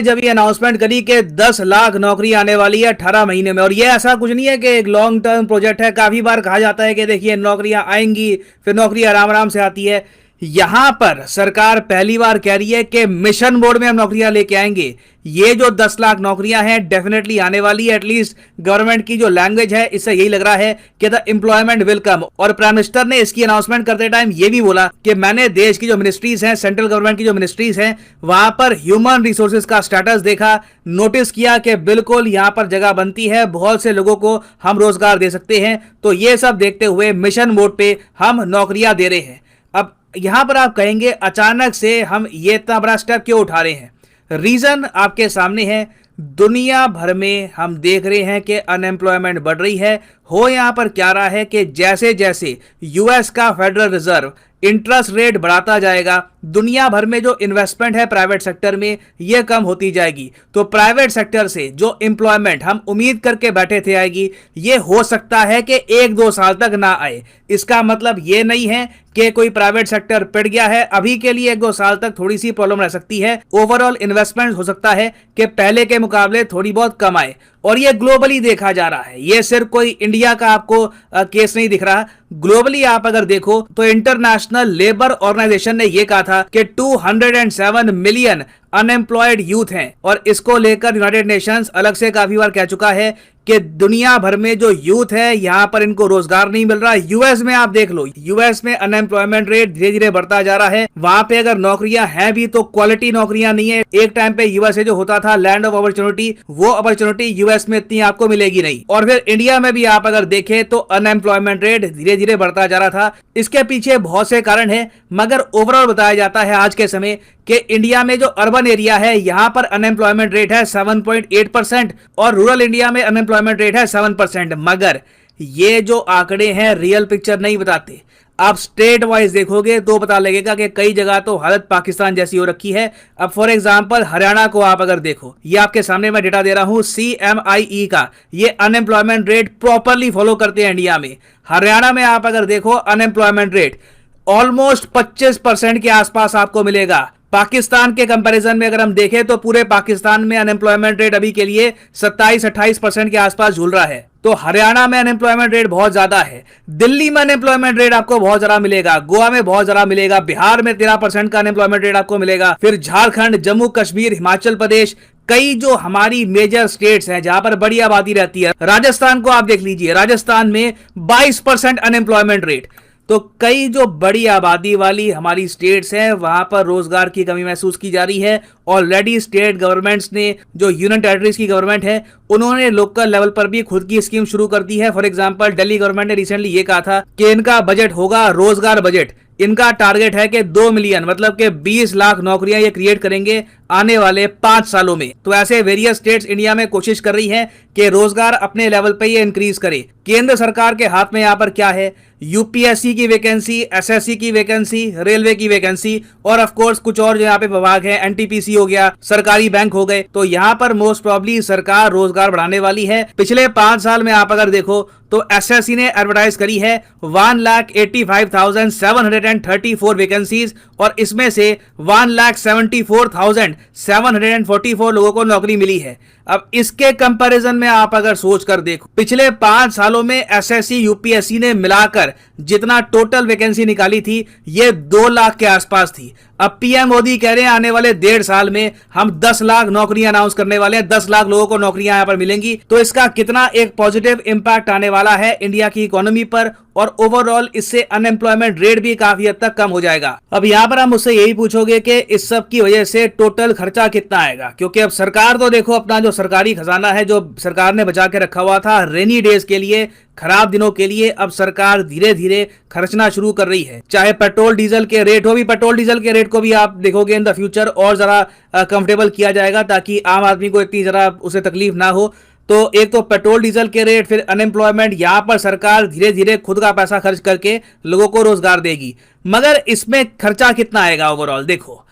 ने जब ये अनाउंसमेंट करी कि 10 लाख नौकरी आने वाली है 18 महीने में, और ये ऐसा कुछ नहीं है कि एक लॉन्ग टर्म प्रोजेक्ट है। काफी बार कहा जाता है कि देखिए नौकरियां आएंगी, फिर नौकरी आराम आराम से आती है। यहां पर सरकार पहली बार कह रही है कि मिशन मोड में हम नौकरियां लेके आएंगे। ये जो 10 लाख नौकरियां हैं डेफिनेटली आने वाली है। एटलीस्ट गवर्नमेंट की जो लैंग्वेज है इससे यही लग रहा है कि द एम्प्लॉयमेंट विल कम। और प्राइम मिनिस्टर ने इसकी अनाउंसमेंट करते टाइम ये भी बोला कि मैंने देश की जो मिनिस्ट्रीज हैं, सेंट्रल गवर्नमेंट की जो मिनिस्ट्रीज हैं, वहां पर ह्यूमन रिसोर्सेज का स्टेटस देखा, नोटिस किया कि बिल्कुल यहां पर जगह बनती है, बहुत से लोगों को हम रोजगार दे सकते हैं। तो ये सब देखते हुए मिशन मोड पे हम नौकरियां दे रहे हैं। अब यहां पर आप कहेंगे अचानक से हम ये इतना बड़ा स्टेप क्यों उठा रहे हैं? रीजन आपके सामने है। दुनिया भर में हम देख रहे हैं कि अनएम्प्लॉयमेंट बढ़ रही है। हो यहां पर क्या रहा है कि जैसे जैसे यूएस का फेडरल रिजर्व इंटरेस्ट रेट बढ़ाता जाएगा, दुनिया भर में जो इन्वेस्टमेंट है प्राइवेट सेक्टर में ये कम होती जाएगी। तो प्राइवेट सेक्टर से जो एम्प्लॉयमेंट हम उम्मीद करके बैठे थे आएगी, ये हो सकता है कि 1-2 साल तक ना आए। इसका मतलब ये नहीं है कि कोई प्राइवेट सेक्टर पिट गया है। अभी के लिए 1-2 साल तक थोड़ी सी प्रॉब्लम रह सकती है। ओवरऑल इन्वेस्टमेंट हो सकता है कि पहले के मुकाबले थोड़ी बहुत कम आए, और ये ग्लोबली देखा जा रहा है। ये सिर्फ कोई इंडिया का आपको केस नहीं दिख रहा। ग्लोबली आप अगर देखो तो इंटरनेशनल लेबर ऑर्गेनाइजेशन ने यह कहा था कि 207 मिलियन अनएम्प्लॉयड यूथ हैं, और इसको लेकर यूनाइटेड नेशंस अलग से काफी बार कह चुका है कि दुनिया भर में जो यूथ है यहां पर इनको रोजगार नहीं मिल रहा। यूएस में आप देख लो, यूएस में अनएम्प्लॉयमेंट रेट धीरे धीरे बढ़ता जा रहा है। वहां पे अगर नौकरियां हैं भी तो क्वालिटी नौकरियां नहीं है। एक टाइम पे यूएसए जो होता था लैंड ऑफ अपॉर्चुनिटी, वो अपॉर्चुनिटी यूएस में इतनी आपको मिलेगी नहीं। और फिर इंडिया में भी आप अगर देखें तो अनएम्प्लॉयमेंट रेट धीरे धीरे बढ़ता जा रहा था। इसके पीछे बहुत से कारण है, मगर ओवरऑल बताया जाता है आज के समय कि इंडिया में जो अर्बन एरिया है यहां पर अनएम्प्लॉयमेंट रेट है 7.8% और रूरल इंडिया में अनएम्प्लॉयमेंट रेट है 7%। मगर ये जो आंकड़े हैं रियल पिक्चर नहीं बताते। आप स्टेट वाइज देखोगे तो पता लगेगा कि कई जगह तो हालत पाकिस्तान जैसी हो रखी है। अब फॉर एग्जांपल हरियाणा को आप अगर देखो, ये आपके सामने मैं डेटा दे रहा हूं CMIE का, ये अनएम्प्लॉयमेंट रेट प्रॉपरली फॉलो करते हैं इंडिया में। हरियाणा में आप अगर देखो अनएम्प्लॉयमेंट रेट ऑलमोस्ट 25% के आसपास आपको मिलेगा। पाकिस्तान के कंपैरिजन में अगर हम देखें तो पूरे पाकिस्तान में अनएम्प्लॉयमेंट रेट अभी के लिए 27-28% के आसपास झूल रहा है। तो हरियाणा में अनएम्प्लॉयमेंट रेट बहुत ज्यादा है। दिल्ली में अनएम्प्लॉयमेंट रेट आपको बहुत ज्यादा मिलेगा, गोवा में बहुत ज्यादा मिलेगा, बिहार में 13% का अनएम्प्लॉयमेंट रेट आपको मिलेगा। फिर झारखंड, जम्मू कश्मीर, हिमाचल प्रदेश, कई जो हमारी मेजर स्टेट्स हैं जहां पर बड़ी आबादी रहती है, राजस्थान को आप देख लीजिए, राजस्थान में 22% अनएम्प्लॉयमेंट रेट। तो कई जो बड़ी आबादी वाली हमारी स्टेट्स हैं वहां पर रोजगार की कमी महसूस की जा रही है। ऑलरेडी स्टेट गवर्नमेंट्स ने, जो यूनियन टेरिटरीज की गवर्नमेंट है, उन्होंने लोकल लेवल पर भी खुद की स्कीम शुरू कर दी है। फॉर एग्जांपल दिल्ली गवर्नमेंट ने रिसेंटली ये कहा था कि इनका बजट होगा रोजगार बजट। इनका टारगेट है कि 2 मिलियन मतलब कि 20 लाख नौकरियां ये क्रिएट करेंगे आने वाले 5 सालों में। तो ऐसे वेरियस स्टेट्स इंडिया में कोशिश कर रही हैं कि रोजगार अपने लेवल पे ये इंक्रीज करे। केंद्र सरकार के हाथ में यहां पर क्या है? यूपीएससी की वैकेंसी, एसएससी की वैकेंसी, रेलवे की वैकेंसी, और ऑफ कोर्स कुछ और जो यहाँ पे विभाग है, एनटीपीसी हो गया, सरकारी बैंक हो गए। तो यहाँ पर मोस्ट प्रॉब्ली सरकार रोजगार बढ़ाने वाली है। पिछले 5 साल में आप अगर देखो तो एसएससी ने एडवर्टाइज करी है 1,85,734 वैकेंसीज, और इसमें से 1,74,744 लोगों को नौकरी मिली है। अब इसके कंपैरिजन में आप अगर सोच कर देखो, पिछले 5 सालों में एसएससी यूपीएससी ने मिलाकर जितना टोटल वैकेंसी निकाली थी ये 2 लाख के आसपास थी। अब पीएम मोदी कह रहे हैं आने वाले 1.5 साल में हम 10 लाख नौकरियां अनाउंस करने वाले हैं, 10 लाख लोगों को नौकरियां यहां पर मिलेंगी। तो इसका कितना एक पॉजिटिव इंपैक्ट आने वाला है इंडिया की इकोनॉमी पर, और ओवरऑल इससे अनएम्प्लॉयमेंट रेट भी काफी हद तक कम हो जाएगा। अब यहां पर हम मुझसे यही पूछोगे कि इस सब की वजह से टोटल खर्चा कितना आएगा, क्योंकि अब सरकार तो देखो अपना जो सरकारी खजाना है, जो सरकार ने बचा के रखा हुआ था रेनी डेज के लिए, खराब दिनों के लिए, अब सरकार धीरे धीरे खर्चना शुरू कर रही है। चाहे पेट्रोल डीजल के रेट हो, भी पेट्रोल डीजल के रेट को भी आप देखोगे इन द फ्यूचर और जरा कंफर्टेबल किया जाएगा ताकि आम आदमी को इतनी जरा उसे तकलीफ ना हो। तो एक तो पेट्रोल डीजल के रेट, फिर अनएम्प्लॉयमेंट, यहां पर सरकार धीरे धीरे खुद का पैसा खर्च करके लोगों को रोजगार देगी। मगर इसमें खर्चा कितना आएगा ओवरऑल? देखो,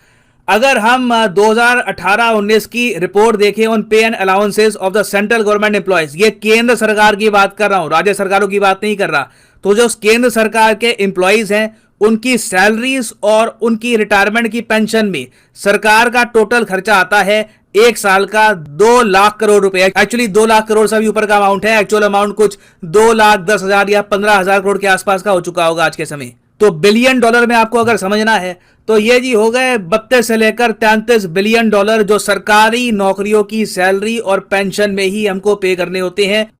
अगर हम 2018-19 की रिपोर्ट देखें ऑन पे and allowances of the central government employees, ये केंद्र सरकार की बात कर रहा हूं, राज्य सरकारों की बात नहीं कर रहा। तो जो केंद्र सरकार के एम्प्लॉयज हैं उनकी सैलरीज और उनकी रिटायरमेंट की पेंशन में सरकार का टोटल खर्चा आता है एक साल का 2 लाख करोड़ रुपए। एक्चुअली 2 लाख करोड़ से भी ऊपर का अमाउंट है। एक्चुअल अमाउंट कुछ 2,10,000 या 15,000 करोड़ के आसपास का हो चुका होगा आज के समय। तो बिलियन डॉलर में आपको अगर समझना है तो ये जी हो गए 32 से लेकर 33 बिलियन डॉलर जो सरकारी नौकरियों की सैलरी और पेंशन में ही हमको पे करने होते हैं।